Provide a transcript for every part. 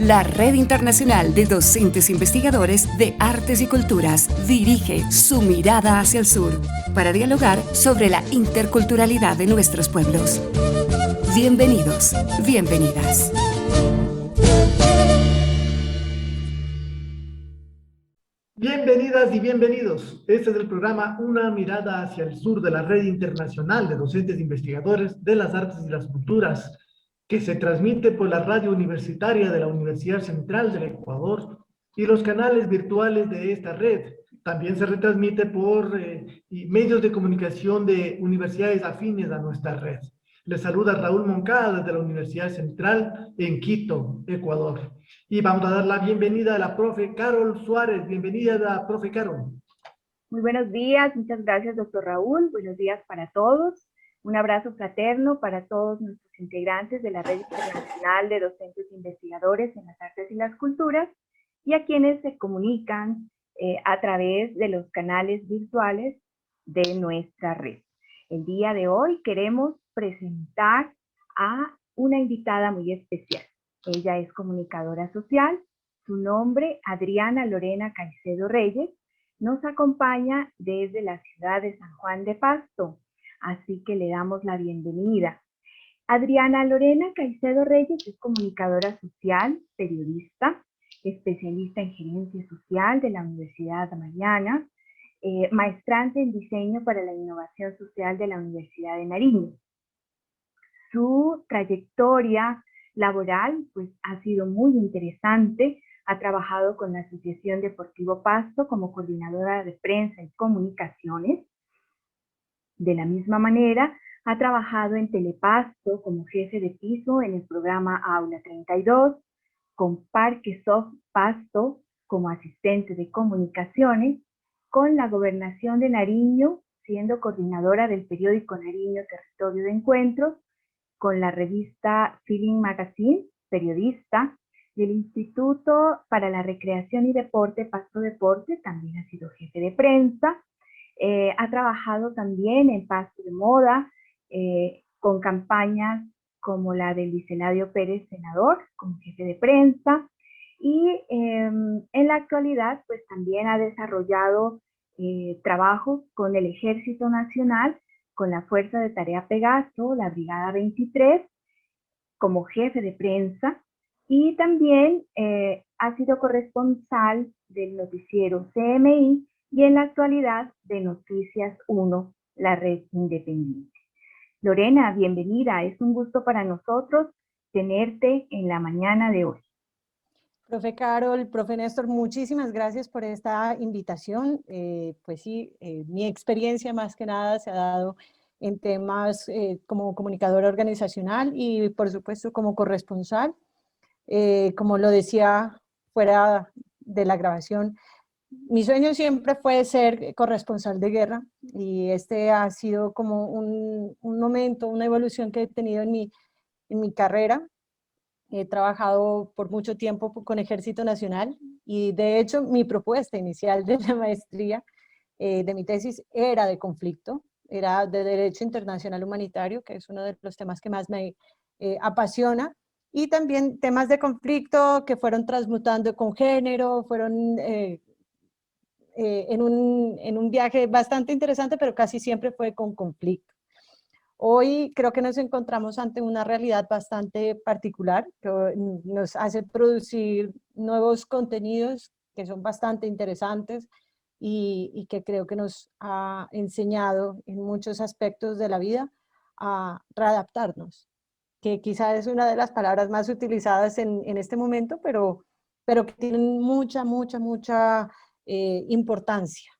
La Red Internacional de Docentes Investigadores de Artes y Culturas dirige su mirada hacia el sur para dialogar sobre la interculturalidad de nuestros pueblos. Bienvenidos, bienvenidas. Bienvenidas y bienvenidos. Este es el programa Una mirada hacia el sur de la Red Internacional de Docentes Investigadores de las Artes y las Culturas, que se transmite por la radio universitaria de la Universidad Central del Ecuador y los canales virtuales de esta red. También se retransmite por medios de comunicación de universidades afines a nuestra red. Les saluda Raúl Moncada desde la Universidad Central en Quito, Ecuador. Y vamos a dar la bienvenida a la profe Carol Suárez. Bienvenida a la profe Carol. Muy buenos días, muchas gracias, doctor Raúl. Buenos días para todos. Un abrazo fraterno para todos nuestros integrantes de la Red Internacional de Docentes Investigadores en las Artes y las Culturas y a quienes se comunican a través de los canales virtuales de nuestra red. El día de hoy queremos presentar a una invitada muy especial. Ella es comunicadora social, su nombre Adriana Lorena Caicedo Reyes, nos acompaña desde la ciudad de San Juan de Pasto, así que le damos la bienvenida. Adriana Lorena Caicedo Reyes es comunicadora social, periodista, especialista en gerencia social de la Universidad Mariana, maestrante en diseño para la innovación social de la Universidad de Nariño. Su trayectoria laboral pues, ha sido muy interesante. Ha trabajado con la Asociación Deportivo Pasto como coordinadora de prensa y comunicaciones. De la misma manera, ha trabajado en Telepasto como jefe de piso en el programa Aula 32, con Parque Soft Pasto como asistente de comunicaciones, con la Gobernación de Nariño, siendo coordinadora del periódico Nariño Territorio de Encuentros, con la revista Feeling Magazine, periodista, del Instituto para la Recreación y Deporte, Pasto Deporte, también ha sido jefe de prensa, ha trabajado también en Pasto de Moda, con campañas como la de Luis Eladio Pérez, senador, como jefe de prensa, y en la actualidad pues también ha desarrollado trabajos con el Ejército Nacional, con la Fuerza de Tarea Pegaso, la Brigada 23, como jefe de prensa, y también ha sido corresponsal del noticiero CMI y en la actualidad de Noticias 1, la red independiente. Lorena, bienvenida. Es un gusto para nosotros tenerte en la mañana de hoy. Profe Carol, profe Néstor, muchísimas gracias por esta invitación. Pues sí, mi experiencia más que nada se ha dado en temas como comunicadora organizacional y por supuesto como corresponsal. Como lo decía fuera de la grabación, mi sueño siempre fue ser corresponsal de guerra y este ha sido como un momento, una evolución que he tenido en mi carrera. He trabajado por mucho tiempo con Ejército Nacional y de hecho mi propuesta inicial de la maestría, de mi tesis, era de conflicto, era de Derecho Internacional Humanitario, que es uno de los temas que más me apasiona, y también temas de conflicto que fueron transmutando con género, fueron en un viaje bastante interesante, pero casi siempre fue con conflicto. Hoy creo que nos encontramos ante una realidad bastante particular que nos hace producir nuevos contenidos que son bastante interesantes y que creo que nos ha enseñado en muchos aspectos de la vida a readaptarnos, que quizás es una de las palabras más utilizadas en este momento, pero que tienen mucha importancia.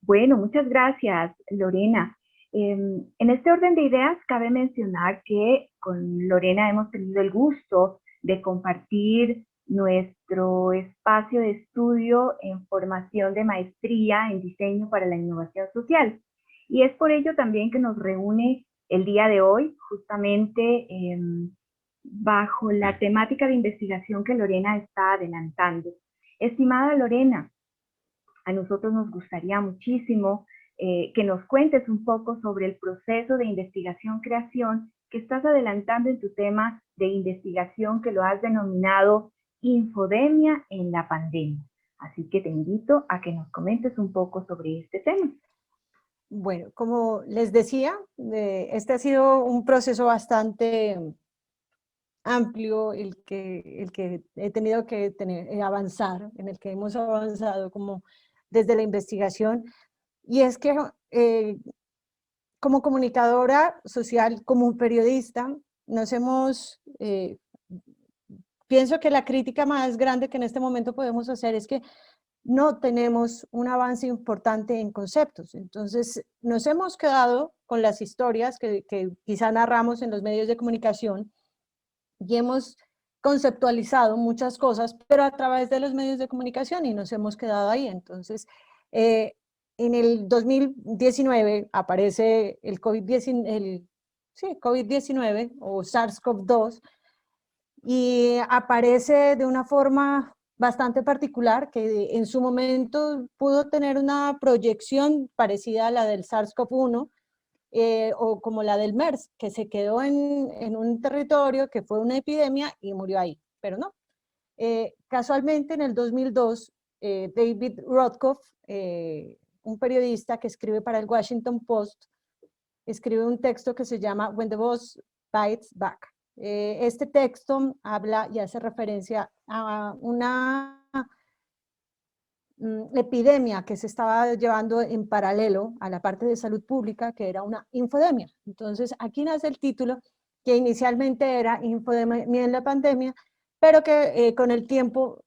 Bueno, muchas gracias, Lorena. En este orden de ideas, cabe mencionar que con Lorena hemos tenido el gusto de compartir nuestro espacio de estudio en formación de maestría en diseño para la innovación social. Y es por ello también que nos reúne el día de hoy, justamente bajo la temática de investigación que Lorena está adelantando. Estimada Lorena, a nosotros nos gustaría muchísimo que nos cuentes un poco sobre el proceso de investigación-creación que estás adelantando en tu tema de investigación que lo has denominado infodemia en la pandemia. Así que te invito a que nos comentes un poco sobre este tema. Bueno, como les decía, este ha sido un proceso bastante amplio el que he tenido que avanzar, en el que hemos avanzado como desde la investigación, y es que como comunicadora social, como periodista, pienso que la crítica más grande que en este momento podemos hacer es que no tenemos un avance importante en conceptos. Entonces, nos hemos quedado con las historias que quizá narramos en los medios de comunicación y hemos conceptualizado muchas cosas, pero a través de los medios de comunicación, y nos hemos quedado ahí. Entonces, en el 2019 aparece el COVID-19 o SARS-CoV-2, y aparece de una forma bastante particular que en su momento pudo tener una proyección parecida a la del SARS-CoV-1 o como la del MERS, que se quedó en un territorio que fue una epidemia y murió ahí, pero no. Casualmente en el 2002, David Rothkopf, un periodista que escribe para el Washington Post, escribe un texto que se llama When the Boss Bites Back. Este texto habla y hace referencia a una epidemia que se estaba llevando en paralelo a la parte de salud pública, que era una infodemia. Entonces, aquí nace el título, que inicialmente era infodemia en la pandemia, pero que con el tiempo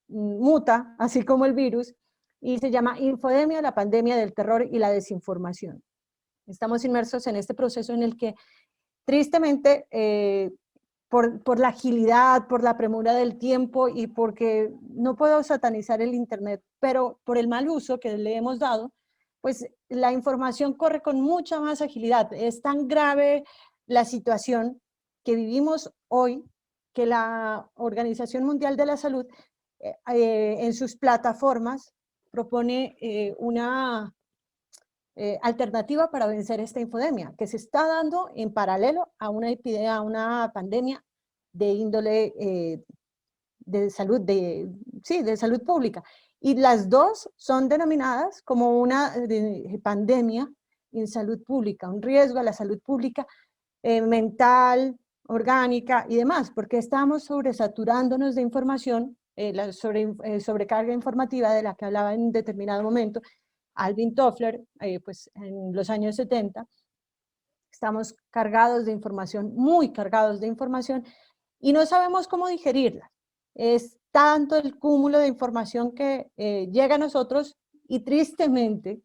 muta, así como el virus, y se llama infodemia, la pandemia del terror y la desinformación. Estamos inmersos en este proceso en el que tristemente, por la agilidad, por la premura del tiempo y porque no puedo satanizar el Internet, pero por el mal uso que le hemos dado, pues la información corre con mucha más agilidad. Es tan grave la situación que vivimos hoy que la Organización Mundial de la Salud en sus plataformas propone una alternativa para vencer esta infodemia, que se está dando en paralelo a una epidemia, a una pandemia de índole de salud, de salud pública. Y las dos son denominadas como una pandemia en salud pública, un riesgo a la salud pública mental, orgánica y demás, porque estamos sobresaturándonos de información, la sobrecarga informativa de la que hablaba en determinado momento Alvin Toffler, pues en los años 70, estamos cargados de información, muy cargados de información, y no sabemos cómo digerirla. Es tanto el cúmulo de información que llega a nosotros y tristemente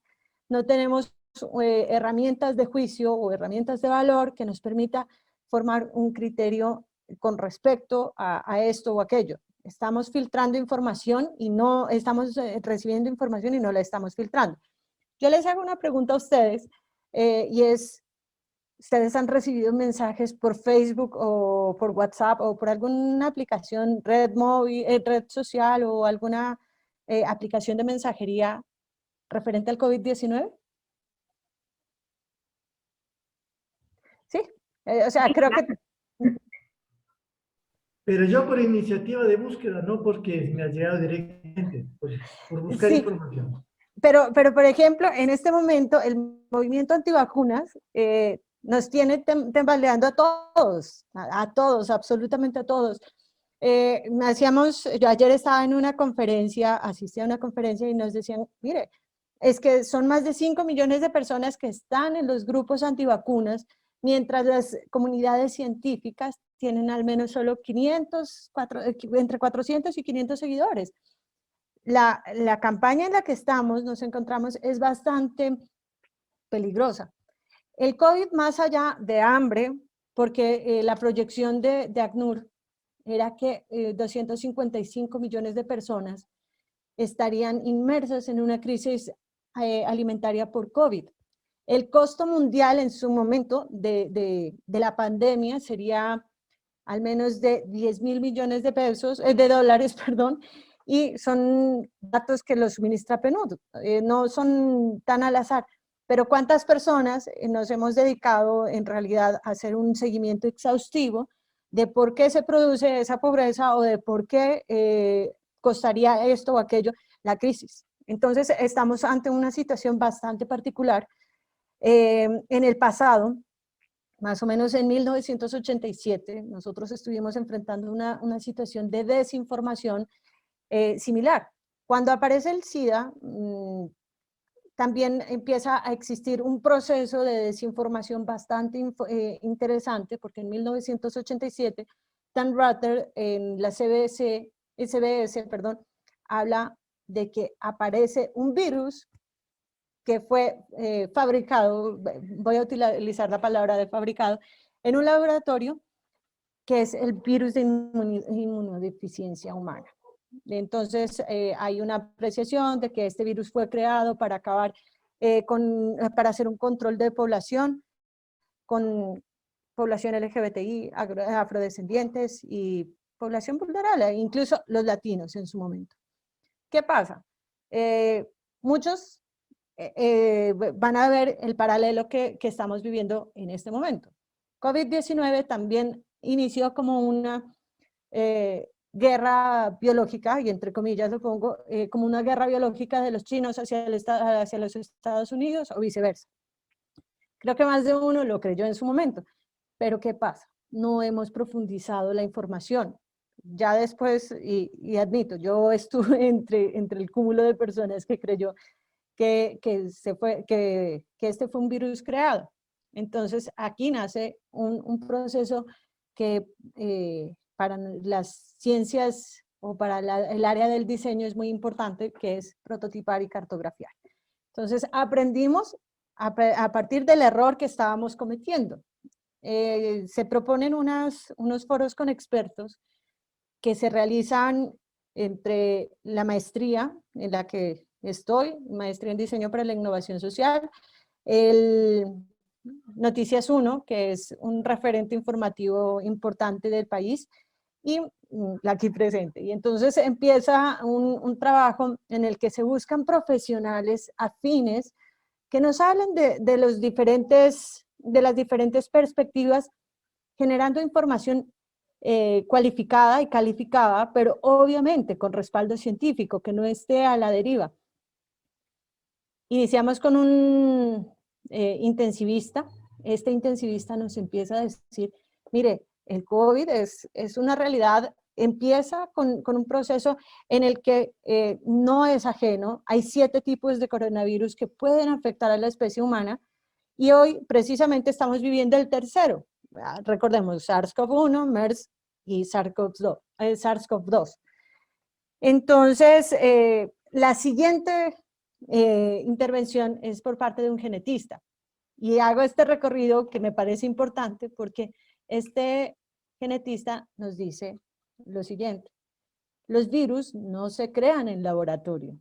no tenemos herramientas de juicio o herramientas de valor que nos permita formar un criterio con respecto a esto o aquello. Estamos filtrando información y no estamos recibiendo información y no la estamos filtrando. Yo les hago una pregunta a ustedes y es, ¿ustedes han recibido mensajes por Facebook o por WhatsApp o por alguna aplicación, red móvil, red social o alguna aplicación de mensajería referente al COVID-19? Sí, o sea, Sí, creo claro. que... Pero yo por iniciativa de búsqueda, no porque me ha llegado directamente, por buscar Sí, información. pero por ejemplo, en este momento el movimiento antivacunas nos tiene tambaleando a todos, absolutamente a todos. Yo ayer estaba en una conferencia, asistí a una conferencia y nos decían, mire, es que son más de 5 millones de personas que están en los grupos antivacunas, mientras las comunidades científicas tienen al menos solo 500, entre 400 y 500 seguidores. La campaña en la que nos encontramos es bastante peligrosa. El COVID, más allá de hambre, porque la proyección de ACNUR era que 255 millones de personas estarían inmersas en una crisis alimentaria por COVID. El costo mundial en su momento de la pandemia sería al menos de 10.000 millones de pesos, de dólares, perdón, y son datos que los suministra PNUD, no son tan al azar, pero ¿cuántas personas nos hemos dedicado en realidad a hacer un seguimiento exhaustivo de por qué se produce esa pobreza o de por qué costaría esto o aquello la crisis? Entonces estamos ante una situación bastante particular. En el pasado, más o menos en 1987, nosotros estuvimos enfrentando una situación de desinformación similar. Cuando aparece el SIDA, también empieza a existir un proceso de desinformación bastante interesante, porque en 1987, Dan Rather en la SBS, habla de que aparece un virus que fue fabricado, voy a utilizar la palabra de fabricado, en un laboratorio, que es el virus de inmunodeficiencia humana. Entonces hay una apreciación de que este virus fue creado para acabar para hacer un control de población con población LGBTI, afrodescendientes y población vulnerable, incluso los latinos en su momento. ¿Qué pasa? Muchos van a ver el paralelo que estamos viviendo en este momento. COVID-19 también inició como una guerra biológica, y entre comillas lo pongo, como una guerra biológica de los chinos hacia los Estados Unidos o viceversa. Creo que más de uno lo creyó en su momento, pero ¿qué pasa? No hemos profundizado la información. Ya después, y admito, yo estuve entre el cúmulo de personas que creyó que este fue un virus creado. Entonces aquí nace un proceso que para las ciencias o para el área del diseño es muy importante, que es prototipar y cartografiar. Entonces aprendimos a partir del error que estábamos cometiendo. Se proponen unos foros con expertos que se realizan entre la maestría en la que estoy, maestría en diseño para la innovación social, el Noticias 1, que es un referente informativo importante del país, y la aquí presente. Y entonces empieza un trabajo en el que se buscan profesionales afines que nos hablen de las diferentes perspectivas, generando información cualificada y calificada, pero obviamente con respaldo científico, que no esté a la deriva. Iniciamos con un intensivista. Este intensivista nos empieza a decir, mire, el COVID es una realidad, empieza con un proceso en el que no es ajeno. Hay 7 tipos de coronavirus que pueden afectar a la especie humana, y hoy precisamente estamos viviendo el tercero. Recordemos, SARS-CoV-1, MERS y SARS-CoV-2. Entonces, la siguiente intervención es por parte de un genetista. Y hago este recorrido que me parece importante porque este genetista nos dice lo siguiente: los virus no se crean en laboratorio.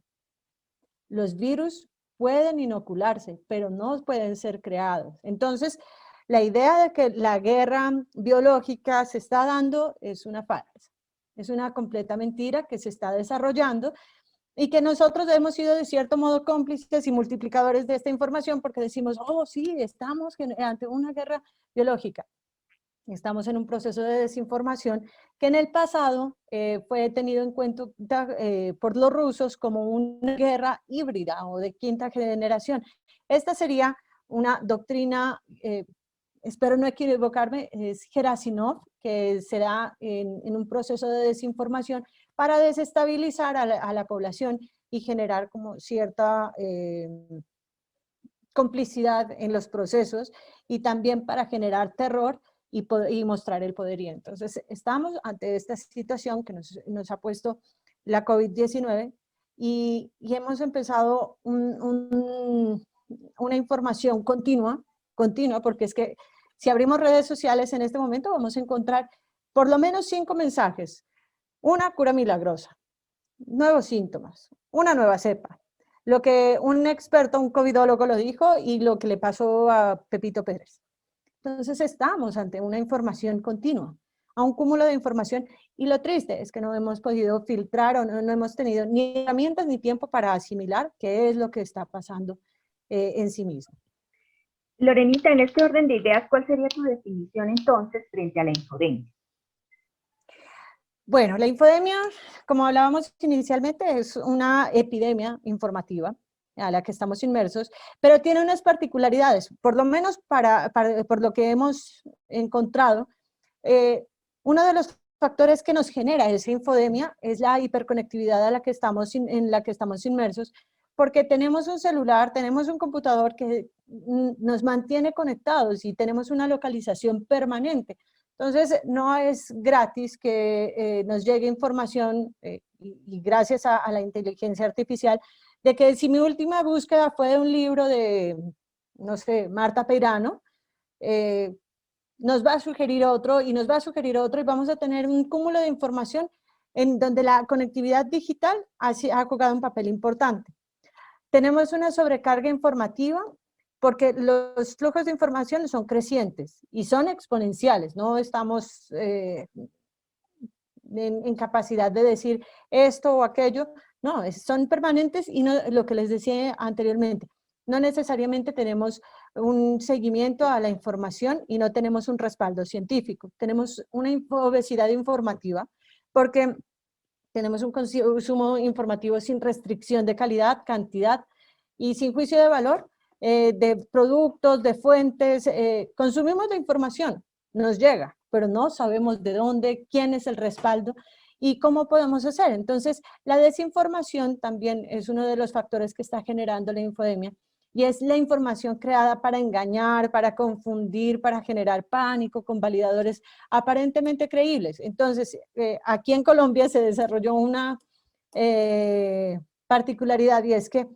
Los virus pueden inocularse, pero no pueden ser creados. Entonces, la idea de que la guerra biológica se está dando es una falsa. Es una completa mentira que se está desarrollando y que nosotros hemos sido de cierto modo cómplices y multiplicadores de esta información porque decimos, oh sí, estamos ante una guerra biológica. Estamos en un proceso de desinformación que en el pasado fue tenido en cuenta por los rusos como una guerra híbrida o de quinta generación. Esta sería una doctrina, espero no equivocarme, es Gerasimov, que se da en un proceso de desinformación para desestabilizar a la población y generar como cierta complicidad en los procesos, y también para generar terror y mostrar el poderío. Entonces, estamos ante esta situación que nos ha puesto la COVID-19 y hemos empezado una información continua, porque es que si abrimos redes sociales en este momento vamos a encontrar por lo menos 5 mensajes. Una cura milagrosa, nuevos síntomas, una nueva cepa, lo que un experto, un covidólogo lo dijo y lo que le pasó a Pepito Pérez. Entonces estamos ante una información continua, a un cúmulo de información, y lo triste es que no hemos podido filtrar o no hemos tenido ni herramientas ni tiempo para asimilar qué es lo que está pasando en sí mismo. Lorenita, en este orden de ideas, ¿cuál sería tu definición entonces frente a la infodemia? Bueno, la infodemia, como hablábamos inicialmente, es una epidemia informativa a la que estamos inmersos, pero tiene unas particularidades, por lo menos por lo que hemos encontrado. Uno de los factores que nos genera esa infodemia es la hiperconectividad en la que estamos inmersos, porque tenemos un celular, tenemos un computador que nos mantiene conectados y tenemos una localización permanente. Entonces, no es gratis que nos llegue información, y gracias a la inteligencia artificial, de que si mi última búsqueda fue de un libro de, no sé, Marta Peirano, nos va a sugerir otro y nos va a sugerir otro y vamos a tener un cúmulo de información en donde la conectividad digital ha jugado un papel importante. Tenemos una sobrecarga informativa porque los flujos de información son crecientes y son exponenciales, no estamos en capacidad de decir esto o aquello, no, son permanentes y no, lo que les decía anteriormente, no necesariamente tenemos un seguimiento a la información y no tenemos un respaldo científico, tenemos una obesidad informativa porque tenemos un consumo informativo sin restricción de calidad, cantidad y sin juicio de valor, de productos, de fuentes, consumimos la información, nos llega, pero no sabemos de dónde, quién es el respaldo y cómo podemos hacer. Entonces, la desinformación también es uno de los factores que está generando la infodemia y es la información creada para engañar, para confundir, para generar pánico con validadores aparentemente creíbles. Entonces, aquí en Colombia se desarrolló una particularidad y es que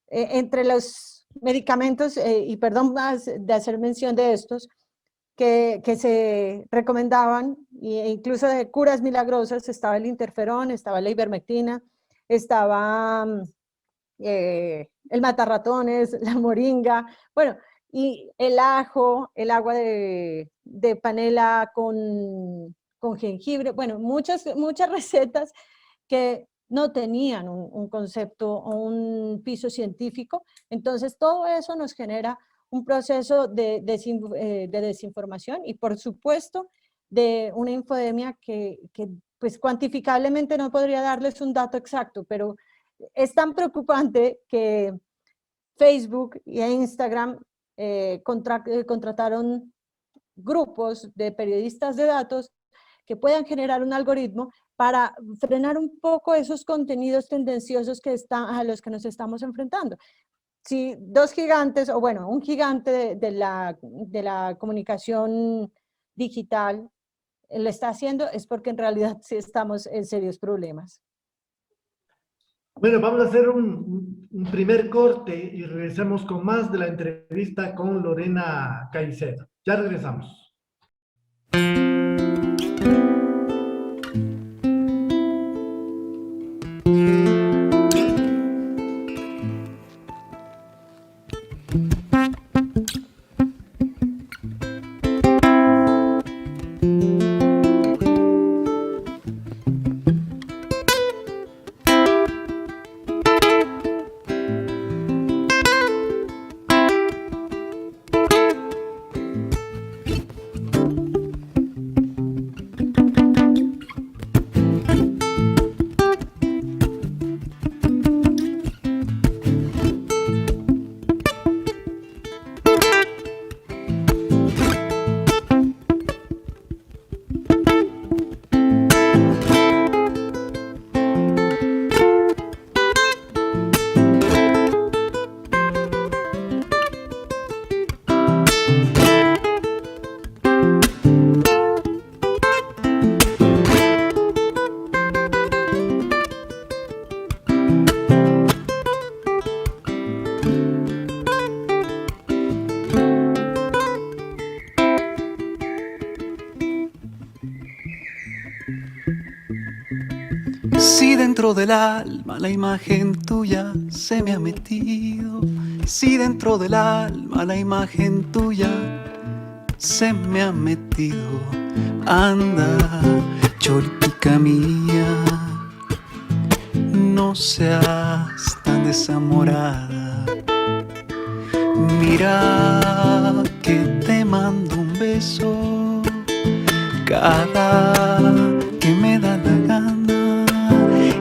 entre los medicamentos, y perdón más de hacer mención de estos, que se recomendaban, e incluso de curas milagrosas, estaba el interferón, estaba la ivermectina, estaba el matarratones, la moringa, bueno, y el ajo, el agua de panela con jengibre, bueno, muchas recetas que no tenían un concepto o un piso científico. Entonces, todo eso nos genera un proceso de desinformación y, por supuesto, de una infodemia que pues, cuantificablemente no podría darles un dato exacto, pero es tan preocupante que Facebook e Instagram contrataron grupos de periodistas de datos que puedan generar un algoritmo para frenar un poco esos contenidos tendenciosos a los que nos estamos enfrentando. Si dos gigantes, o bueno, un gigante de la comunicación digital lo está haciendo, es porque en realidad sí estamos en serios problemas. Bueno, vamos a hacer un primer corte y regresamos con más de la entrevista con Lorena Caicedo. Ya regresamos. Si dentro del alma la imagen tuya se me ha metido, si dentro del alma la imagen tuya se me ha metido, anda, cholitica mía, no seas tan desamorada. Mira que te mando un beso cada que me da la gana.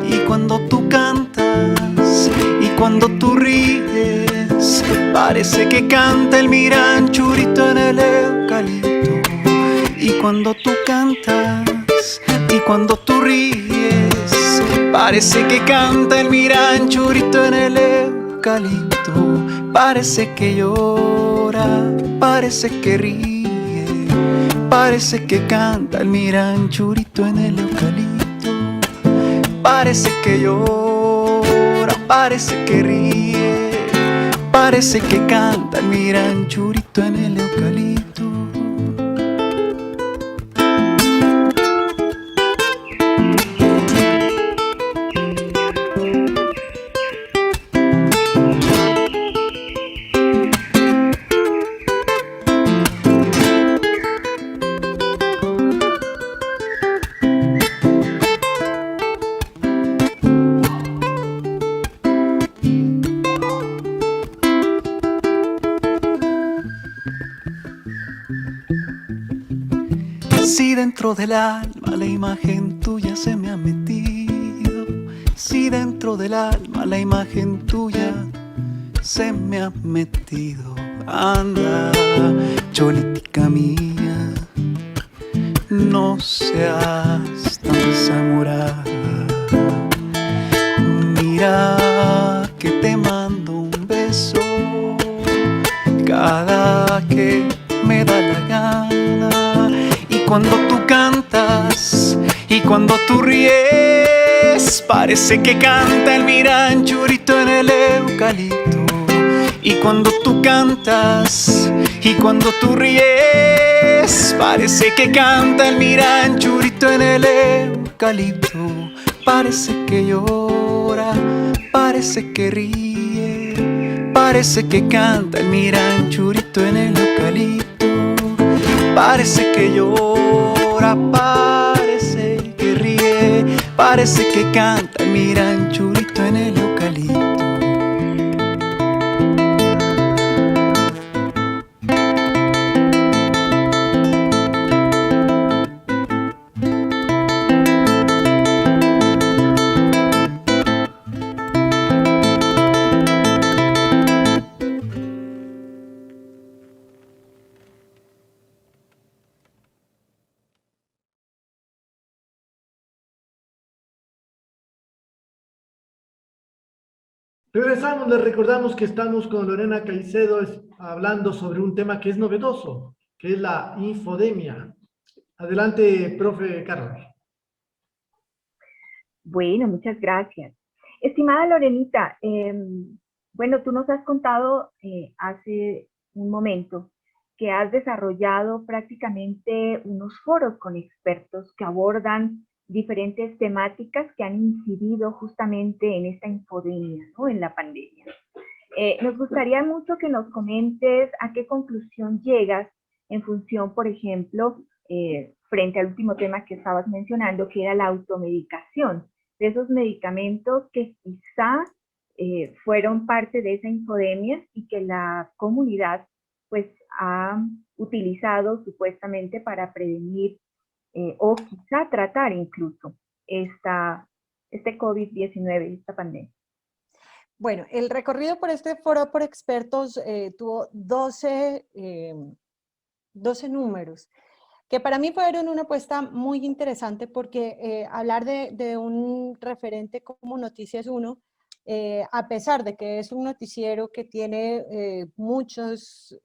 Y cuando tú cantas y cuando tú ríes, parece que canta el miranchurito en el eucalipto. Y cuando tú cantas y cuando tú ríes, parece que canta el miranchurito en el eucalipto. Parece que llora, parece que ríe, parece que canta el miranchurito en el eucalipto. Parece que llora, parece que ríe, parece que canta el miranchurito en el eucalipto. Si dentro del alma la imagen tuya se me ha metido, si dentro del alma la imagen tuya se me ha metido, anda, cholitica mía, no seas tan zamorada. Mira que te mando un beso cada que me da la gana. Y cuando tú cantas y cuando tú ríes, parece que canta el miranchurito en el eucalipto. Y cuando tú cantas y cuando tú ríes, parece que canta el miranchurito en el eucalipto. Parece que llora, parece que ríe, parece que canta el miranchurito en el eucalipto. Parece que llora, parece que ríe, parece que canta el miranchurito en el eucalipto. Regresamos, les recordamos que estamos con Lorena Caicedo hablando sobre un tema que es novedoso, que es la infodemia. Adelante, profe Carol. Bueno, muchas gracias. Estimada Lorenita, bueno, tú nos has contado hace un momento que has desarrollado prácticamente unos foros con expertos que abordan diferentes temáticas que han incidido justamente en esta infodemia, ¿no? En la pandemia. Nos gustaría mucho que nos comentes a qué conclusión llegas en función, por ejemplo, frente al último tema que estabas mencionando, que era la automedicación, de esos medicamentos que quizá fueron parte de esa infodemia y que la comunidad pues ha utilizado supuestamente para prevenir o quizá tratar incluso este COVID-19, esta pandemia. Bueno, el recorrido por este foro por expertos tuvo 12 números, que para mí fueron una apuesta muy interesante porque hablar de un referente como Noticias 1, a pesar de que es un noticiero que tiene muchos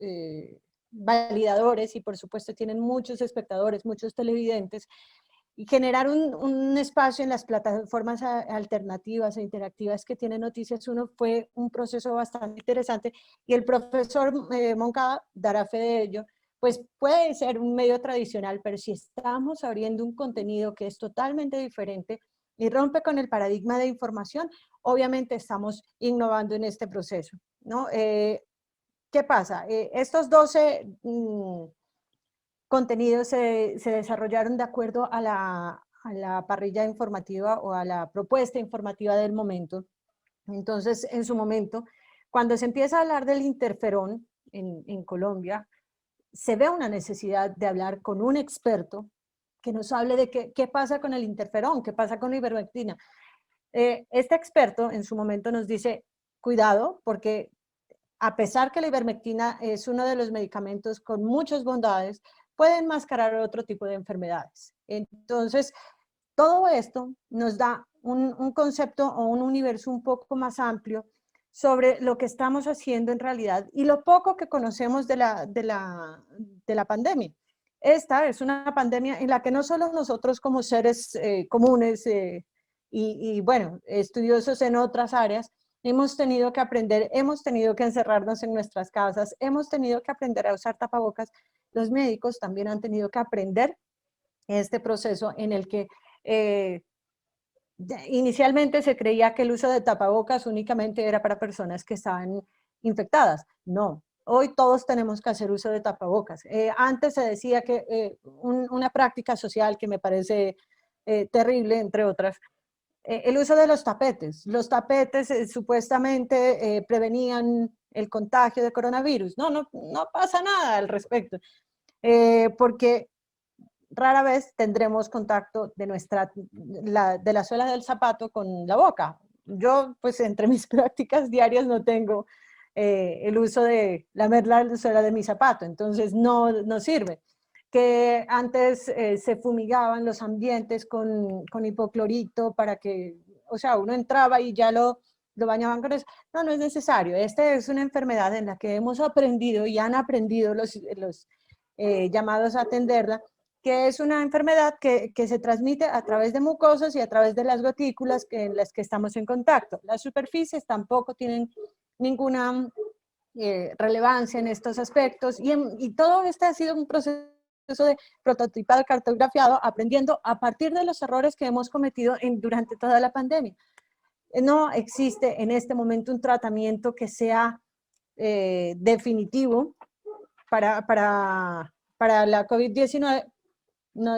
validadores y por supuesto tienen muchos espectadores, muchos televidentes, y generar un espacio en las plataformas alternativas e interactivas que tiene Noticias 1 fue un proceso bastante interesante, y el profesor Moncada dará fe de ello. Pues puede ser un medio tradicional, pero si estamos abriendo un contenido que es totalmente diferente y rompe con el paradigma de información, obviamente estamos innovando en este proceso, ¿no? ¿Qué pasa? Estos 12 contenidos se desarrollaron de acuerdo a la parrilla informativa o a la propuesta informativa del momento. Entonces, en su momento, cuando se empieza a hablar del interferón, en Colombia, se ve una necesidad de hablar con un experto que nos hable de qué pasa con el interferón, qué pasa con la ivermectina. Este experto en su momento nos dice, cuidado, porque a pesar que la ivermectina es uno de los medicamentos con muchas bondades, puede enmascarar otro tipo de enfermedades. Entonces, todo esto nos da un concepto o un universo un poco más amplio sobre lo que estamos haciendo en realidad y lo poco que conocemos de la pandemia. Esta es una pandemia en la que no solo nosotros como seres comunes y, bueno, estudiosos en otras áreas, hemos tenido que aprender, hemos tenido que encerrarnos en nuestras casas, hemos tenido que aprender a usar tapabocas. Los médicos también han tenido que aprender este proceso en el que inicialmente se creía que el uso de tapabocas únicamente era para personas que estaban infectadas. No, hoy todos tenemos que hacer uso de tapabocas. Antes se decía que una práctica social que me parece terrible, entre otras, el uso de los tapetes. Los tapetes supuestamente prevenían el contagio de coronavirus. No pasa nada al respecto, porque rara vez tendremos contacto de la suela del zapato con la boca. Yo, pues, entre mis prácticas diarias no tengo el uso de lamer la suela de mi zapato, entonces no sirve. Que antes se fumigaban los ambientes con hipoclorito para que, o sea, uno entraba y ya lo bañaban con eso. No es necesario. Esta es una enfermedad en la que hemos aprendido y han aprendido los llamados a atenderla, que es una enfermedad que se transmite a través de mucosas y a través de las gotículas en las que estamos en contacto. Las superficies tampoco tienen ninguna relevancia en estos aspectos y todo este ha sido un proceso de prototipado, cartografiado, aprendiendo a partir de los errores que hemos cometido durante toda la pandemia. No existe en este momento un tratamiento que sea definitivo para la COVID-19,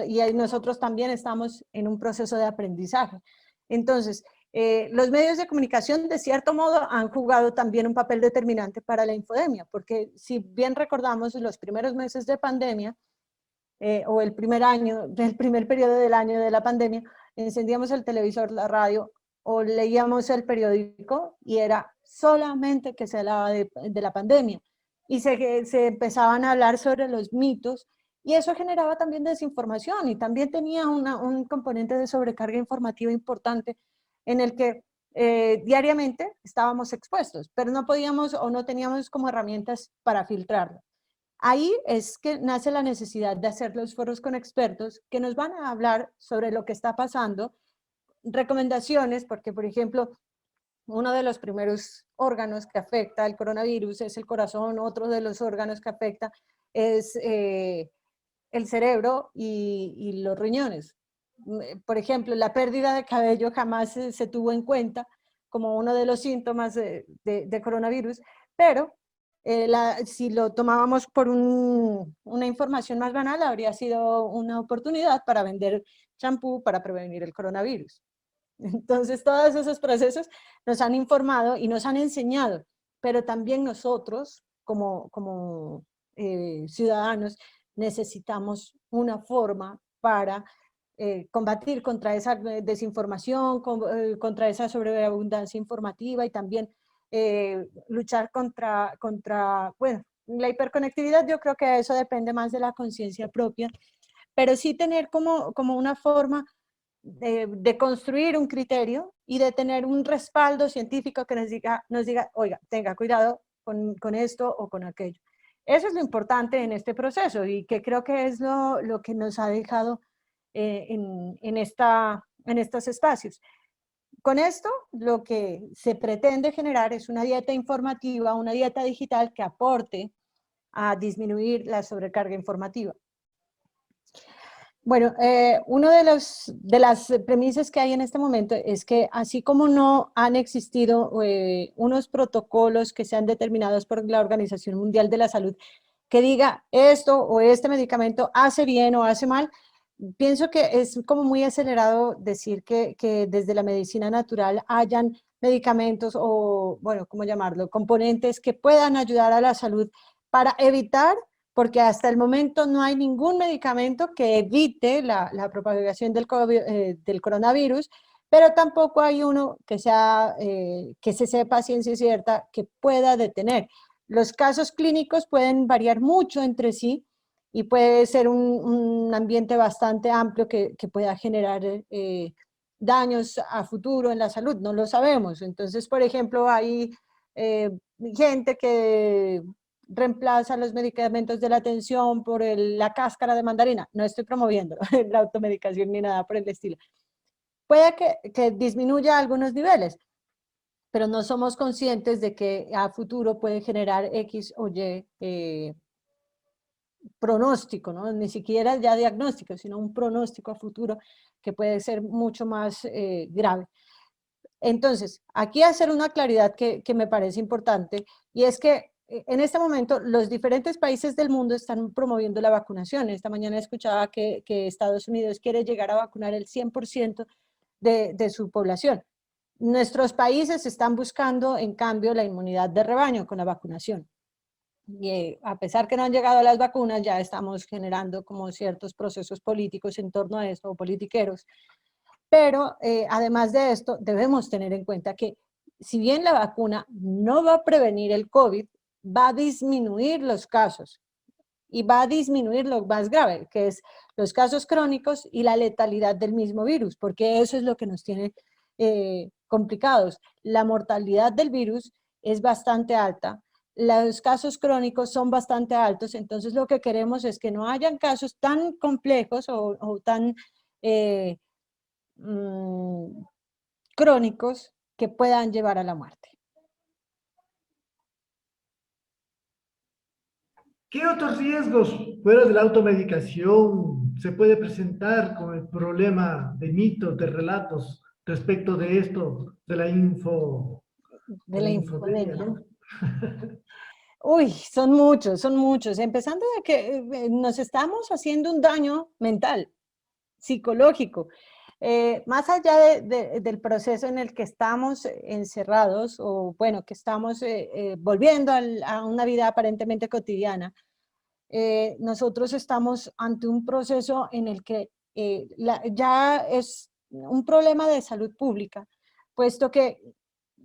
y nosotros también estamos en un proceso de aprendizaje. Entonces, los medios de comunicación de cierto modo han jugado también un papel determinante para la infodemia, porque si bien recordamos los primeros meses de pandemia, o el primer periodo del año de la pandemia, encendíamos el televisor, la radio, o leíamos el periódico y era solamente que se hablaba de la pandemia. Y se empezaban a hablar sobre los mitos, y eso generaba también desinformación y también tenía un componente de sobrecarga informativa importante en el que diariamente estábamos expuestos, pero no podíamos o no teníamos como herramientas para filtrarlo. Ahí es que nace la necesidad de hacer los foros con expertos que nos van a hablar sobre lo que está pasando, recomendaciones, porque por ejemplo, uno de los primeros órganos que afecta el coronavirus es el corazón, otro de los órganos que afecta es el cerebro y los riñones. Por ejemplo, la pérdida de cabello jamás se tuvo en cuenta como uno de los síntomas de coronavirus, pero si lo tomábamos por una información más banal, habría sido una oportunidad para vender champú para prevenir el coronavirus. Entonces, todos esos procesos nos han informado y nos han enseñado, pero también nosotros, como ciudadanos, necesitamos una forma para combatir contra esa desinformación, contra esa sobreabundancia informativa y también luchar contra, bueno, la hiperconectividad. Yo creo que eso depende más de la conciencia propia, pero sí tener como una forma de construir un criterio y de tener un respaldo científico que nos diga, oiga, tenga cuidado con esto o con aquello. Eso es lo importante en este proceso y que creo que es lo que nos ha dejado en estos espacios. Con esto, lo que se pretende generar es una dieta informativa, una dieta digital que aporte a disminuir la sobrecarga informativa. Bueno, una de las premisas que hay en este momento es que así como no han existido unos protocolos que sean determinados por la Organización Mundial de la Salud que diga esto o este medicamento hace bien o hace mal, pienso que es como muy acelerado decir que desde la medicina natural hayan medicamentos o, bueno, ¿cómo llamarlo?, componentes que puedan ayudar a la salud para evitar, porque hasta el momento no hay ningún medicamento que evite la propagación del coronavirus, pero tampoco hay uno que se sepa a ciencia cierta que pueda detener. Los casos clínicos pueden variar mucho entre sí y puede ser un ambiente bastante amplio que pueda generar daños a futuro en la salud, no lo sabemos. Entonces, por ejemplo, hay gente que reemplaza los medicamentos de la tensión por la cáscara de mandarina. No estoy promoviendo la automedicación ni nada por el estilo. Puede que disminuya algunos niveles, pero no somos conscientes de que a futuro puede generar X o Y pronóstico, ¿no? Ni siquiera ya diagnóstico, sino un pronóstico a futuro que puede ser mucho más grave. Entonces, aquí hacer una claridad que me parece importante, y es que en este momento los diferentes países del mundo están promoviendo la vacunación. Esta mañana escuchaba que Estados Unidos quiere llegar a vacunar el 100% de su población. Nuestros países están buscando, en cambio, la inmunidad de rebaño con la vacunación. Y a pesar que no han llegado las vacunas, ya estamos generando como ciertos procesos políticos en torno a esto, o politiqueros. Pero además de esto, debemos tener en cuenta que si bien la vacuna no va a prevenir el COVID, va a disminuir los casos y va a disminuir lo más grave, que es los casos crónicos y la letalidad del mismo virus, porque eso es lo que nos tiene complicados. La mortalidad del virus es bastante alta, los casos crónicos son bastante altos, entonces lo que queremos es que no hayan casos tan complejos o tan crónicos que puedan llevar a la muerte. ¿Qué otros riesgos fuera de la automedicación se puede presentar con el problema de mitos, de relatos respecto de esto, de la De la infodemia, infodemia. ¿no? Uy, son muchos. Empezando de que nos estamos haciendo un daño mental, psicológico. Más allá del proceso en el que estamos encerrados, o bueno, que estamos volviendo a una vida aparentemente cotidiana, nosotros estamos ante un proceso en el que ya es un problema de salud pública, puesto que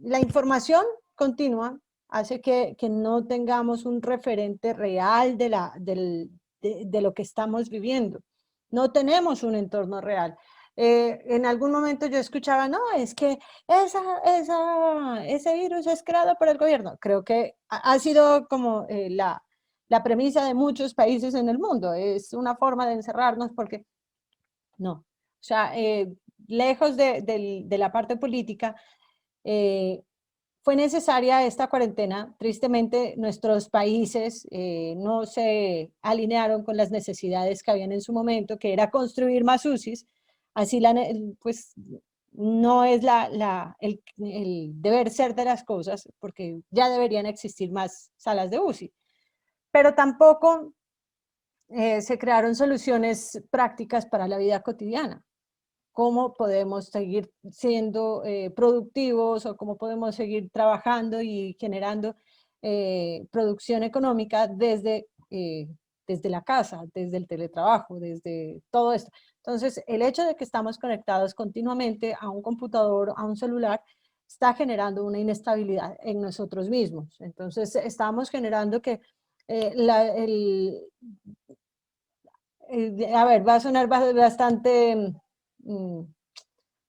la información continua hace que no tengamos un referente real de lo que estamos viviendo. No tenemos un entorno real. En algún momento yo escuchaba, no, es que ese virus es creado por el gobierno. Creo que ha sido como la premisa de muchos países en el mundo. Es una forma de encerrarnos porque no. O sea, lejos de la parte política, fue necesaria esta cuarentena. Tristemente, nuestros países no se alinearon con las necesidades que habían en su momento, que era construir más UCIs. Así, pues, no es el deber ser de las cosas, porque ya deberían existir más salas de UCI. Pero tampoco se crearon soluciones prácticas para la vida cotidiana. Cómo podemos seguir siendo productivos o cómo podemos seguir trabajando y generando producción económica desde la casa, desde el teletrabajo, desde todo esto. Entonces, el hecho de que estamos conectados continuamente a un computador, a un celular, está generando una inestabilidad en nosotros mismos. Entonces, estamos generando que a ver, va a sonar bastante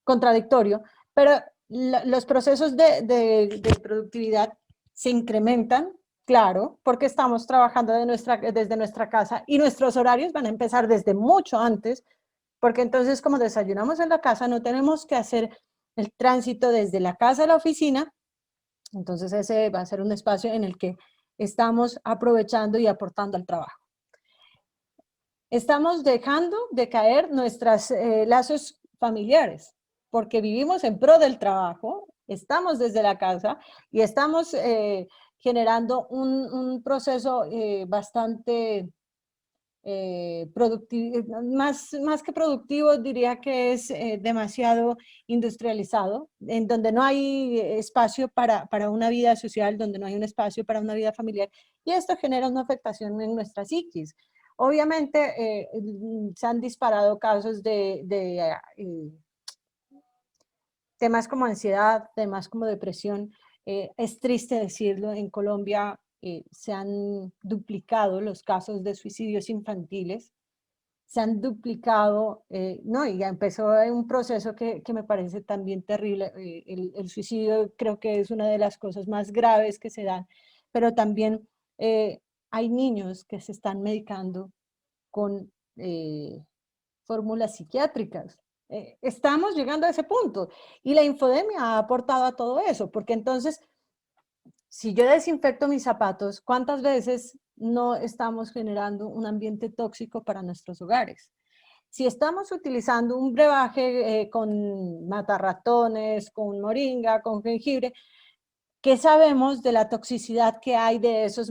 contradictorio, pero los procesos de productividad se incrementan, claro, porque estamos trabajando desde nuestra casa y nuestros horarios van a empezar desde mucho antes, porque entonces como desayunamos en la casa no tenemos que hacer el tránsito desde la casa a la oficina, entonces ese va a ser un espacio en el que estamos aprovechando y aportando al trabajo. Estamos dejando de caer nuestros lazos familiares, porque vivimos en pro del trabajo, estamos desde la casa y estamos generando un proceso bastante más que productivo, diría que es demasiado industrializado, en donde no hay espacio para una vida social, donde no hay un espacio para una vida familiar, y esto genera una afectación en nuestra psiquis. Obviamente se han disparado casos de temas como ansiedad, temas como depresión. Es triste decirlo, en Colombia se han duplicado los casos de suicidios infantiles, se han duplicado, no, y ya empezó un proceso que me parece también terrible. El suicidio creo que es una de las cosas más graves que se dan, pero también hay niños que se están medicando con fórmulas psiquiátricas. Estamos llegando a ese punto y la infodemia ha aportado a todo eso, porque entonces, si yo desinfecto mis zapatos, ¿cuántas veces no estamos generando un ambiente tóxico para nuestros hogares? Si estamos utilizando un brebaje con matarratones, con moringa, con jengibre, ¿qué sabemos de la toxicidad que hay de esos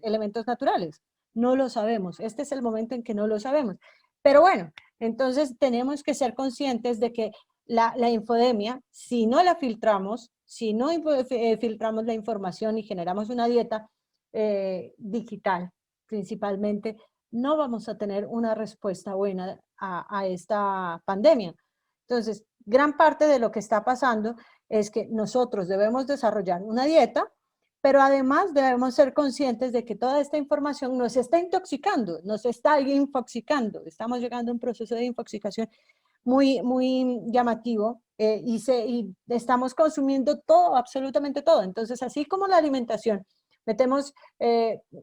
elementos naturales? No lo sabemos. Este es el momento en que no lo sabemos. Pero bueno, entonces tenemos que ser conscientes de que la infodemia, si no la filtramos, si no filtramos la información y generamos una dieta digital principalmente, no vamos a tener una respuesta buena a esta pandemia. Entonces, gran parte de lo que está pasando es que nosotros debemos desarrollar una dieta, pero además debemos ser conscientes de que toda esta información nos está intoxicando, nos está infoxicando. Estamos llegando a un proceso de infoxicación muy, muy llamativo y estamos consumiendo todo, absolutamente todo. Entonces, así como la alimentación, metemos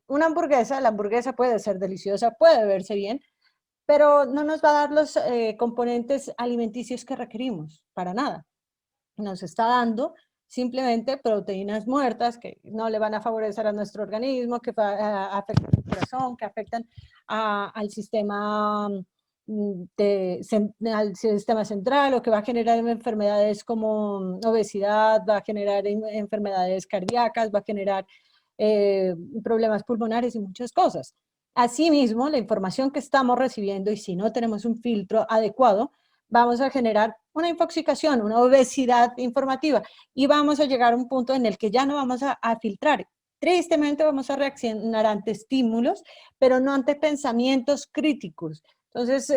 una hamburguesa, la hamburguesa puede ser deliciosa, puede verse bien, pero no nos va a dar los componentes alimenticios que requerimos, para nada. Nos está dando simplemente proteínas muertas que no le van a favorecer a nuestro organismo, que afectan al corazón, que afectan al sistema al sistema central, o que va a generar enfermedades como obesidad, va a generar enfermedades cardíacas, va a generar problemas pulmonares y muchas cosas. Asimismo, la información que estamos recibiendo, y si no tenemos un filtro adecuado, vamos a generar una infoxicación, una obesidad informativa, y vamos a llegar a un punto en el que ya no vamos a filtrar. Tristemente vamos a reaccionar ante estímulos, pero no ante pensamientos críticos. Entonces,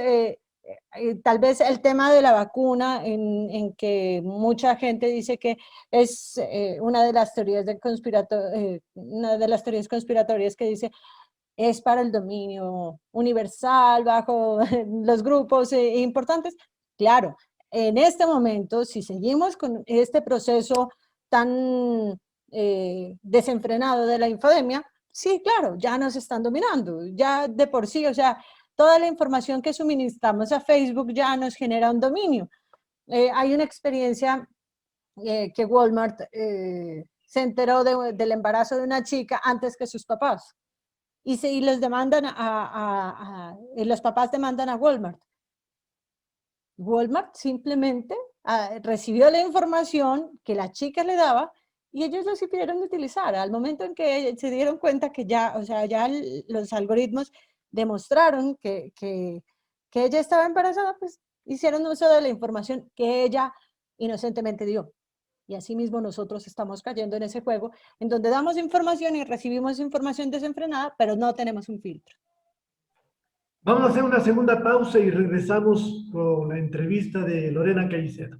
tal vez el tema de la vacuna, en que mucha gente dice que es una de las teorías conspiratorias que dice es para el dominio universal bajo los grupos importantes. Claro, en este momento, si seguimos con este proceso tan desenfrenado de la infodemia, sí, claro, ya nos están dominando, ya de por sí, o sea, toda la información que suministramos a Facebook ya nos genera un dominio. Hay una experiencia que Walmart se enteró del embarazo de una chica antes que sus papás. Y los demandan los papás demandan a Walmart. Walmart simplemente recibió la información que la chica le daba y ellos lo supieron utilizar. Al momento en que se dieron cuenta que ya, o sea, ya los algoritmos demostraron que ella estaba embarazada, pues hicieron uso de la información que ella inocentemente dio. Y así mismo nosotros estamos cayendo en ese juego en donde damos información y recibimos información desenfrenada, pero no tenemos un filtro. Vamos a hacer una segunda pausa y regresamos con la entrevista de Lorena Caicedo.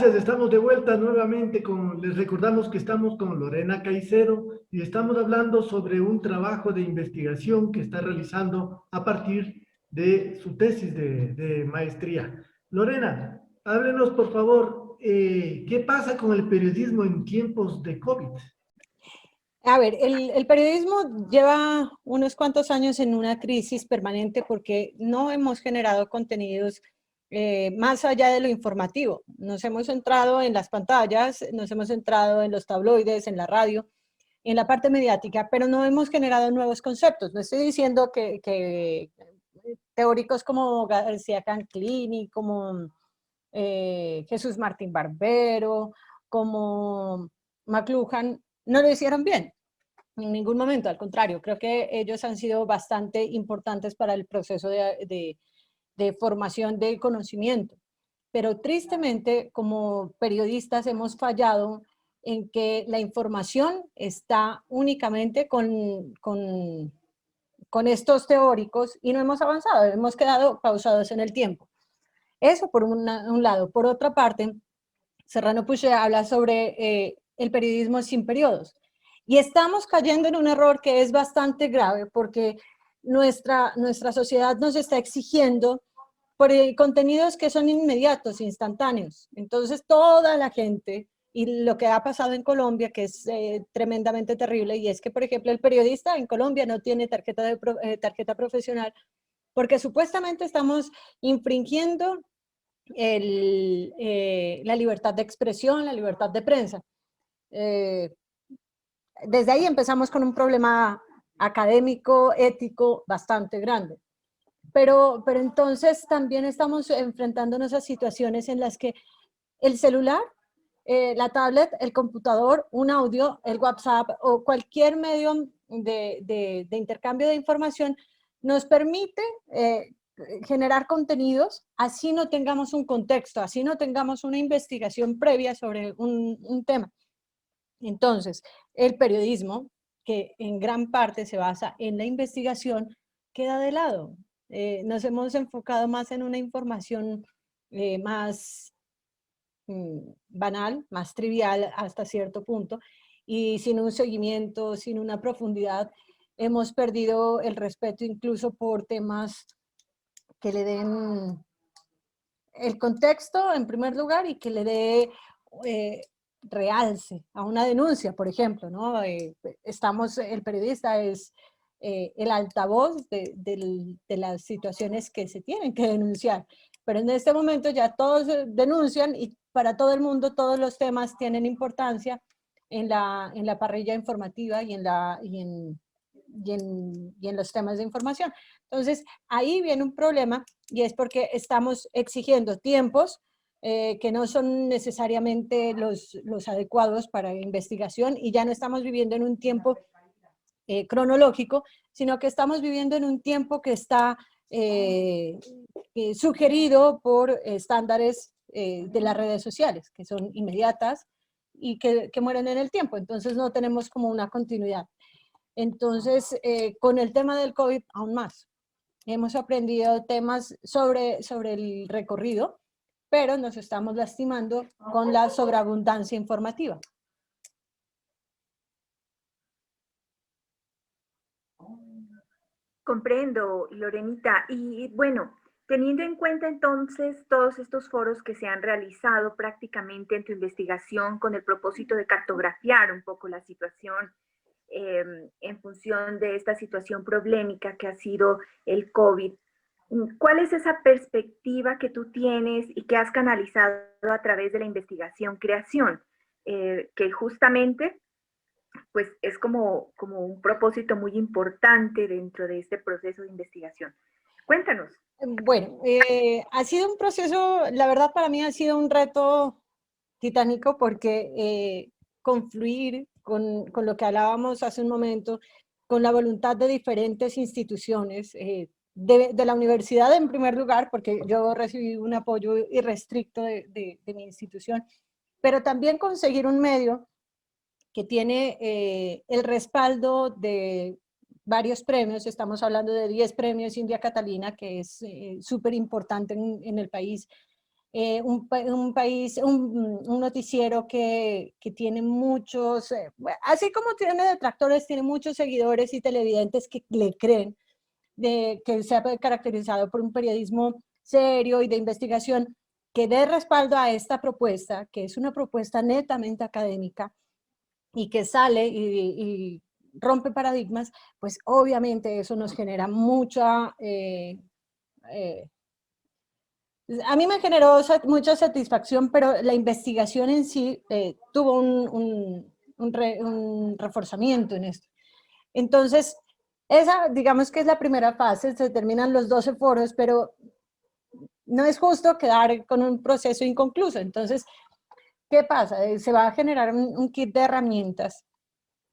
gracias. Estamos de vuelta nuevamente les recordamos que estamos con Lorena Caicedo y estamos hablando sobre un trabajo de investigación que está realizando a partir de su tesis de maestría. Lorena, háblenos por favor, ¿qué pasa con el periodismo en tiempos de COVID? A ver, el periodismo lleva unos cuantos años en una crisis permanente porque no hemos generado contenidos más allá de lo informativo. Nos hemos centrado en las pantallas, nos hemos centrado en los tabloides, en la radio, en la parte mediática, pero no hemos generado nuevos conceptos. No estoy diciendo que teóricos como García Canclini, como Jesús Martín Barbero, como McLuhan, no lo hicieron bien en ningún momento, al contrario, creo que ellos han sido bastante importantes para el proceso de formación del conocimiento. Pero tristemente, como periodistas hemos fallado en que la información está únicamente con estos teóricos y no hemos avanzado, hemos quedado pausados en el tiempo. Eso por un lado. Por otra parte, Serrano Puche habla sobre el periodismo sin periodos. Y estamos cayendo en un error que es bastante grave porque nuestra sociedad nos está exigiendo por contenidos que son inmediatos, instantáneos. Entonces toda la gente, y lo que ha pasado en Colombia, que es tremendamente terrible, y es que, por ejemplo, el periodista en Colombia no tiene tarjeta profesional porque supuestamente estamos infringiendo la libertad de expresión, la libertad de prensa. Desde ahí empezamos con un problema académico, ético, bastante grande. Pero entonces también estamos enfrentándonos a situaciones en las que el celular, la tablet, el computador, un audio, el WhatsApp o cualquier medio de intercambio de información nos permite generar contenidos, así no tengamos un contexto, así no tengamos una investigación previa sobre un tema. Entonces, el periodismo, que en gran parte se basa en la investigación, queda de lado. Nos hemos enfocado más en una información más banal, más trivial hasta cierto punto, y sin un seguimiento, sin una profundidad, hemos perdido el respeto incluso por temas que le den el contexto en primer lugar y que le dé realce a una denuncia, por ejemplo, ¿no? El periodista es el altavoz de las situaciones que se tienen que denunciar, pero en este momento ya todos denuncian y para todo el mundo todos los temas tienen importancia en la parrilla informativa y en los temas de información. Entonces, ahí viene un problema y es porque estamos exigiendo tiempos que no son necesariamente los adecuados para investigación y ya no estamos viviendo en un tiempo cronológico, sino que estamos viviendo en un tiempo que está sugerido por estándares de las redes sociales, que son inmediatas y que mueren en el tiempo. Entonces, no tenemos como una continuidad. Entonces, con el tema del COVID, aún más. Hemos aprendido temas sobre el recorrido, pero nos estamos lastimando con la sobreabundancia informativa. Comprendo, Lorenita. Y bueno, teniendo en cuenta entonces todos estos foros que se han realizado prácticamente en tu investigación con el propósito de cartografiar un poco la situación en función de esta situación problemática que ha sido el COVID, ¿cuál es esa perspectiva que tú tienes y que has canalizado a través de la investigación-creación? Que justamente pues es como un propósito muy importante dentro de este proceso de investigación. Cuéntanos. Bueno, ha sido un proceso, la verdad para mí ha sido un reto titánico porque confluir con lo que hablábamos hace un momento, con la voluntad de diferentes instituciones, de la universidad en primer lugar, porque yo recibí un apoyo irrestricto de mi institución, pero también conseguir un medio que tiene el respaldo de varios premios, estamos hablando de 10 premios India Catalina, que es súper importante en el país, un noticiero que tiene muchos, así como tiene detractores, tiene muchos seguidores y televidentes que le creen, que se ha caracterizado por un periodismo serio y de investigación, que dé respaldo a esta propuesta, que es una propuesta netamente académica y que sale y rompe paradigmas, pues obviamente eso nos genera mucha... a mí me generó mucha satisfacción, pero la investigación en sí tuvo un reforzamiento en esto. Entonces, esa, digamos que es la primera fase, se terminan los 12 foros, pero no es justo quedar con un proceso inconcluso. Entonces, ¿qué pasa? Se va a generar un kit de herramientas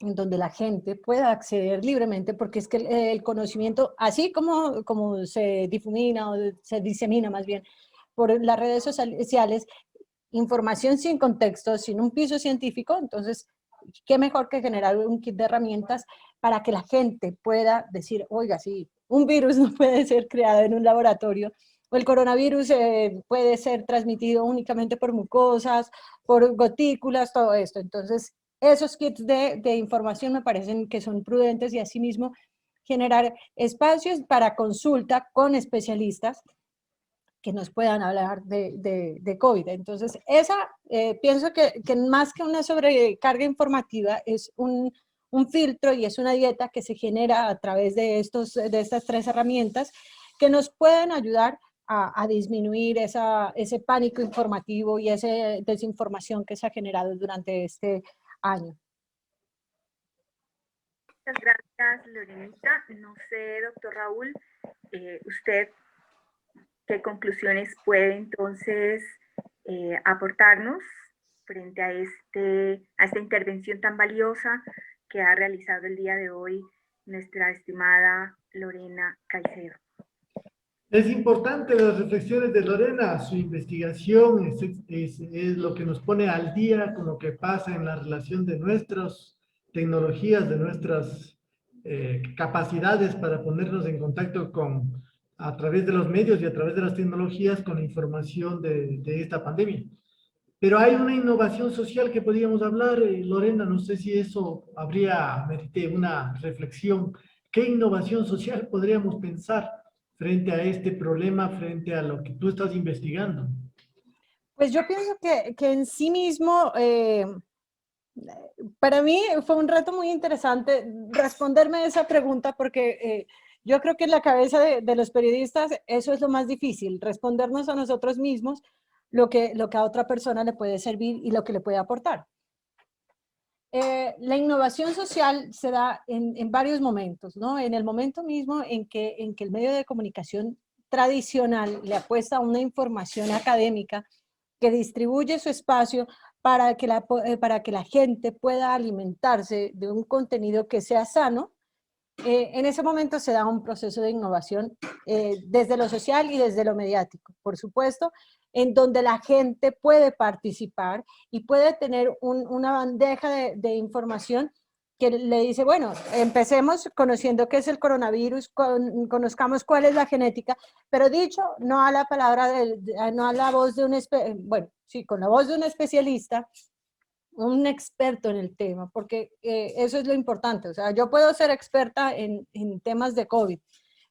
en donde la gente pueda acceder libremente, porque es que el conocimiento, así como se difumina o se disemina más bien por las redes sociales, información sin contexto, sin un piso científico, entonces, ¿qué mejor que generar un kit de herramientas para que la gente pueda decir, oiga, sí, un virus no puede ser creado en un laboratorio, o el coronavirus puede ser transmitido únicamente por mucosas, por gotículas, todo esto. Entonces, esos kits de información me parecen que son prudentes y asimismo generar espacios para consulta con especialistas que nos puedan hablar de COVID. Entonces, pienso que más que una sobrecarga informativa es un filtro y es una dieta que se genera a través de estas tres herramientas que nos pueden ayudar a disminuir ese pánico informativo y esa desinformación que se ha generado durante este año. Muchas gracias, Lorenita. No sé, doctor Raúl, usted qué conclusiones puede entonces aportarnos frente a esta intervención tan valiosa que ha realizado el día de hoy nuestra estimada Lorena Caicedo. Es importante las reflexiones de Lorena, su investigación es lo que nos pone al día con lo que pasa en la relación de nuestras tecnologías, de nuestras capacidades para ponernos en contacto a través de los medios y a través de las tecnologías con la información de esta pandemia. Pero hay una innovación social que podríamos hablar, Lorena, no sé si eso merite una reflexión. ¿Qué innovación social podríamos pensar frente a este problema, frente a lo que tú estás investigando? Pues yo pienso que en sí mismo, para mí fue un reto muy interesante responderme esa pregunta porque yo creo que en la cabeza de los periodistas eso es lo más difícil, respondernos a nosotros mismos lo que a otra persona le puede servir y lo que le puede aportar. La innovación social se da en varios momentos, ¿no? En el momento mismo en que el medio de comunicación tradicional le apuesta a una información académica que distribuye su espacio para que la gente pueda alimentarse de un contenido que sea sano. En ese momento se da un proceso de innovación desde lo social y desde lo mediático, por supuesto, en donde la gente puede participar y puede tener una bandeja de información que le dice, bueno, empecemos conociendo qué es el coronavirus, conozcamos cuál es la genética, pero dicho no a la palabra, no a la voz de con la voz de un especialista, un experto en el tema, porque eso es lo importante. O sea, yo puedo ser experta en temas de COVID,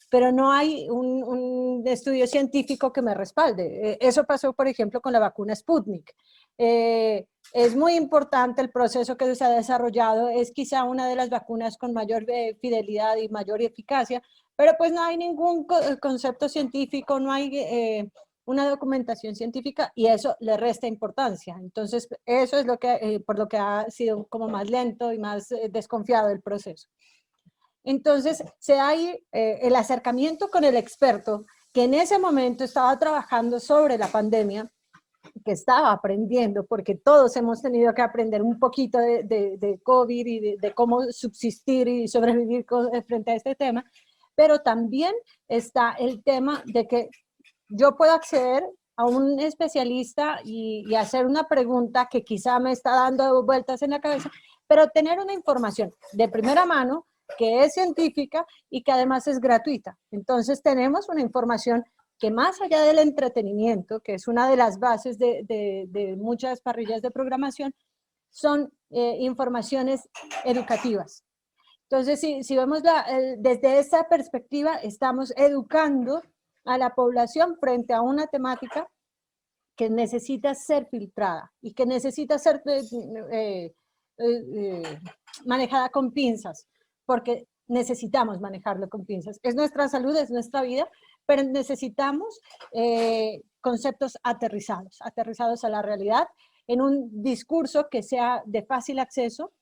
pero no hay un estudio científico que me respalde. Eso pasó, por ejemplo, con la vacuna Sputnik. Es muy importante el proceso que se ha desarrollado, es quizá una de las vacunas con mayor fidelidad y mayor eficacia, pero pues no hay ningún concepto científico, no hay una documentación científica y eso le resta importancia. Entonces, eso es por lo que ha sido como más lento y más desconfiado el proceso. Entonces, se da ahí el acercamiento con el experto que en ese momento estaba trabajando sobre la pandemia, que estaba aprendiendo, porque todos hemos tenido que aprender un poquito de COVID y de cómo subsistir y sobrevivir frente a este tema, pero también está el tema de que yo puedo acceder a un especialista y hacer una pregunta que quizá me está dando vueltas en la cabeza, pero tener una información de primera mano que es científica y que además es gratuita. Entonces tenemos una información que más allá del entretenimiento, que es una de las bases de muchas parrillas de programación, son informaciones educativas. Entonces, si vemos desde esa perspectiva, estamos educando a la población frente a una temática que necesita ser filtrada y que necesita ser manejada con pinzas, porque necesitamos manejarlo con pinzas. Es nuestra salud, es nuestra vida, pero necesitamos conceptos aterrizados a la realidad, en un discurso que sea de fácil acceso,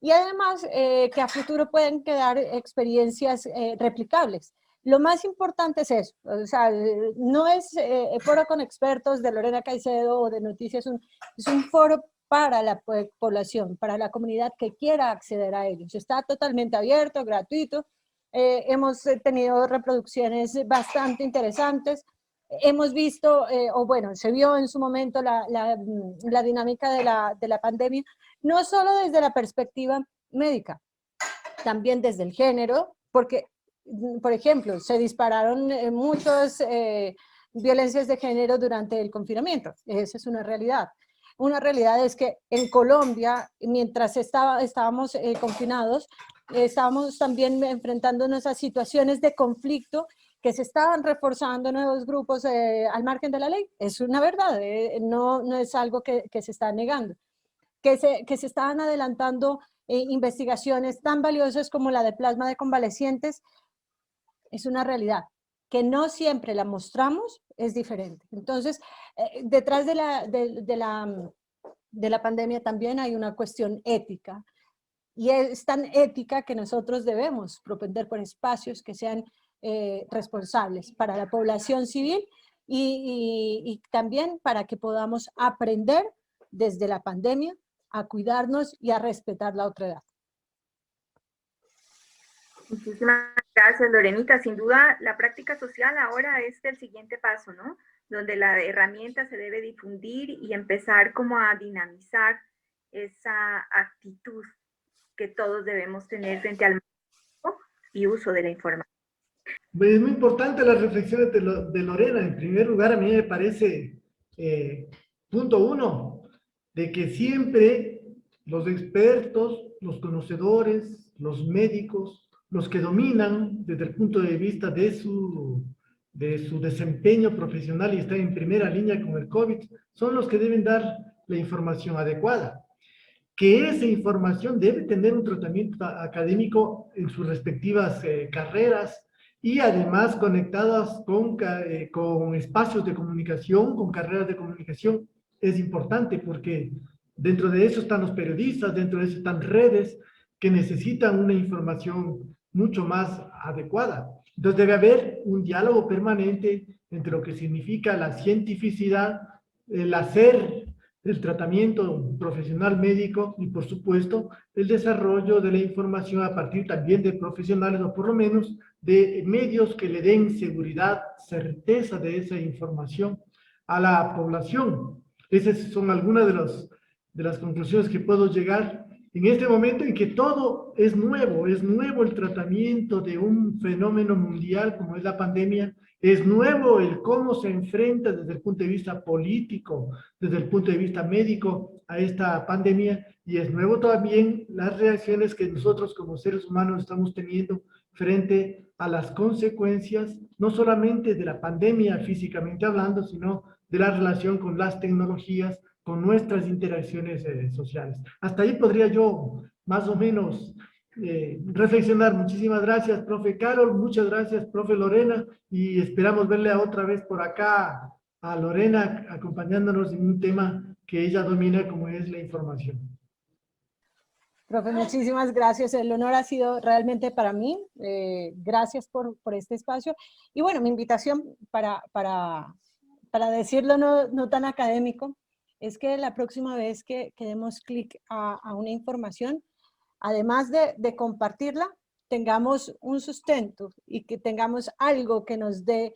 y además que a futuro pueden quedar experiencias replicables. Lo más importante es eso, o sea, no es foro con expertos de Lorena Caicedo o de Noticias, es un foro para la población, para la comunidad que quiera acceder a ellos. Está totalmente abierto, gratuito, hemos tenido reproducciones bastante interesantes, hemos visto, o bueno, se vio en su momento la dinámica de la pandemia, no solo desde la perspectiva médica, también desde el género, porque, por ejemplo, se dispararon muchas violencias de género durante el confinamiento. Esa es una realidad. Una realidad es que en Colombia, mientras estábamos confinados, estábamos también enfrentándonos a situaciones de conflicto que se estaban reforzando nuevos grupos al margen de la ley. Es una verdad, no es algo que se está negando. Que se estaban adelantando investigaciones tan valiosas como la de plasma de convalecientes, es una realidad. Que no siempre la mostramos es diferente. Entonces, detrás de la pandemia también hay una cuestión ética. Y es tan ética que nosotros debemos propender por espacios que sean responsables para la población civil y también para que podamos aprender desde la pandemia a cuidarnos y a respetar la otredad. Muchísimas gracias, Lorenita. Sin duda, la práctica social ahora es el siguiente paso, ¿no? Donde la herramienta se debe difundir y empezar como a dinamizar esa actitud que todos debemos tener frente al manejo y uso de la información. Es muy importante las reflexiones de Lorena. En primer lugar, a mí me parece, punto uno, de que siempre los expertos, los conocedores, los médicos, los que dominan desde el punto de vista de su desempeño profesional y están en primera línea con el COVID, son los que deben dar la información adecuada. Que esa información debe tener un tratamiento académico en sus respectivas carreras y además conectadas con espacios de comunicación, con carreras de comunicación, es importante porque dentro de eso están los periodistas, dentro de eso están redes que necesitan una información mucho más adecuada. Entonces debe haber un diálogo permanente entre lo que significa la cientificidad, el hacer el tratamiento profesional médico y, por supuesto, el desarrollo de la información a partir también de profesionales o por lo menos de medios que le den seguridad, certeza de esa información a la población. Esas son algunas de las conclusiones que puedo llegar en este momento en que todo es nuevo el tratamiento de un fenómeno mundial como es la pandemia, es nuevo el cómo se enfrenta desde el punto de vista político, desde el punto de vista médico a esta pandemia, y es nuevo también las reacciones que nosotros como seres humanos estamos teniendo frente a las consecuencias, no solamente de la pandemia físicamente hablando, sino de la relación con las tecnologías, con nuestras interacciones sociales. Hasta ahí podría yo más o menos reflexionar. Muchísimas gracias, profe Carol, muchas gracias, profe Lorena, y esperamos verle otra vez por acá a Lorena acompañándonos en un tema que ella domina como es la información. Profe, muchísimas gracias. El honor ha sido realmente para mí. Gracias por este espacio. Y bueno, mi invitación para decirlo no tan académico, es que la próxima vez que demos clic a una información, además de compartirla, tengamos un sustento y que tengamos algo que nos dé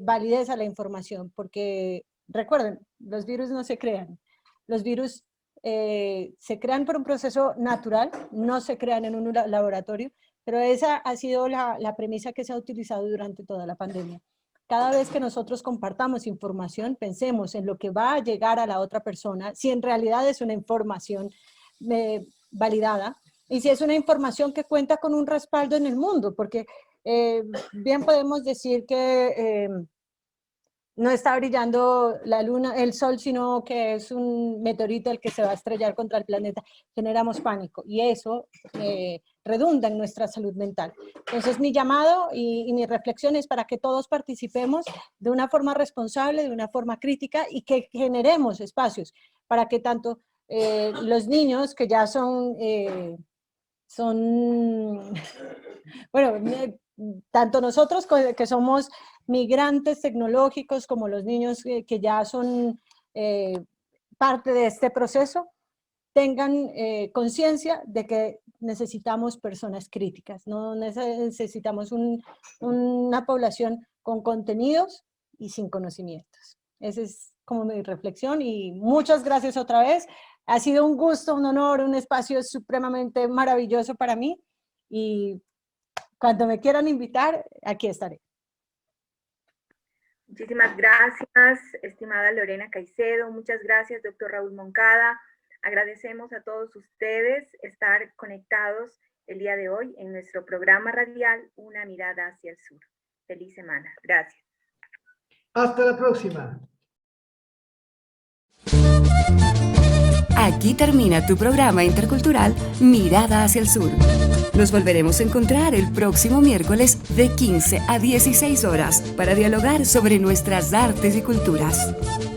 validez a la información, porque recuerden, los virus no se crean. Los virus se crean por un proceso natural, no se crean en un laboratorio, pero esa ha sido la premisa que se ha utilizado durante toda la pandemia. cada vez que nosotros compartamos información, pensemos en lo que va a llegar a la otra persona, si en realidad es una información validada y si es una información que cuenta con un respaldo en el mundo, porque bien podemos decir que no está brillando la luna, el sol, sino que es un meteorito el que se va a estrellar contra el planeta. Generamos pánico y eso redunda en nuestra salud mental. Entonces mi llamado y mi reflexión es para que todos participemos de una forma responsable, de una forma crítica y que generemos espacios para que tanto los niños que ya bueno, tanto nosotros que somos migrantes tecnológicos como los niños que ya son parte de este proceso, tengan conciencia de que necesitamos personas críticas, no necesitamos una población con contenidos y sin conocimientos. Esa es como mi reflexión y muchas gracias otra vez. Ha sido un gusto, un honor, un espacio supremamente maravilloso para mí y cuando me quieran invitar, aquí estaré. Muchísimas gracias, estimada Lorena Caicedo. Muchas gracias, doctor Raúl Moncada. Agradecemos a todos ustedes estar conectados el día de hoy en nuestro programa radial Una mirada hacia el sur. Feliz semana. Gracias. Hasta la próxima. Aquí termina tu programa intercultural Mirada hacia el Sur. Nos volveremos a encontrar el próximo miércoles de 15 a 16 horas para dialogar sobre nuestras artes y culturas.